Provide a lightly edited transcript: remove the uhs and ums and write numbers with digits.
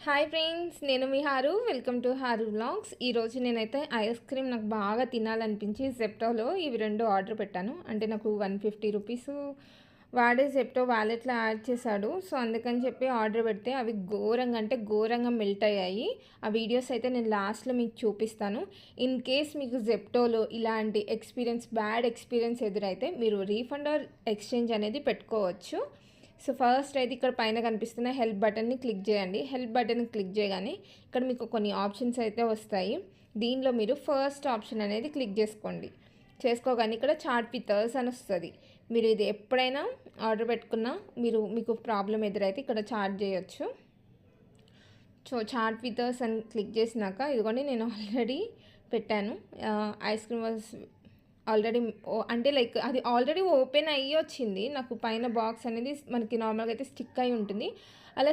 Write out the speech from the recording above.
Hi friends, నేను మీ Haru. Welcome to Haru vlogs. ఈరోజు నేనైతే ఐస్ క్రీమ్ నాకు బాగా తినాలనిపించి జెప్టోలో ఇవి రెండు ఆర్డర్ పెట్టాను. అంటే నాకు 150 రూపీస్ వాడే జెప్టో వ్యాలెట్లో యాడ్ చేశాడు. సో అందుకని చెప్పి ఆర్డర్ పెడితే అవి ఘోరంగా అంటే ఘోరంగా మెల్ట్ అయ్యాయి. ఆ వీడియోస్ అయితే నేను లాస్ట్లో మీకు చూపిస్తాను. ఇన్ కేస్ మీకు జెప్టోలో ఇలాంటి బ్యాడ్ ఎక్స్పీరియన్స్ ఎదురైతే మీరు రీఫండ్ ఆర్ ఎక్స్చేంజ్ అనేది పెట్టుకోవచ్చు. సో ఫస్ట్ అయితే ఇక్కడ పైన కనిపిస్తున్న హెల్ప్ బటన్ని క్లిక్ చేయండి. హెల్ప్ బటన్ క్లిక్ చేయగానే ఇక్కడ మీకు కొన్ని ఆప్షన్స్ అయితే వస్తాయి. దీనిలో మీరు ఫస్ట్ ఆప్షన్ అనేది క్లిక్ చేసుకోగానే ఇక్కడ చాట్ విత్ అస్ అని వస్తుంది. మీరు ఇది ఎప్పుడైనా ఆర్డర్ పెట్టుకున్నా మీకు ప్రాబ్లం ఎదురైతే ఇక్కడ చాట్ చేయొచ్చు. సో చాట్ విత్ అస్ అని క్లిక్ చేసినాక ఇదిగోండి నేను ఆల్రెడీ పెట్టాను. ఐస్ క్రీమ్ వాజ్ ఆల్రెడీ అంటే లైక్ అది ఆల్రెడీ ఓపెన్ అయ్యి వచ్చింది. నాకు పైన బాక్స్ అనేది మనకి నార్మల్గా అయితే స్టిక్ అయి ఉంటుంది. అలా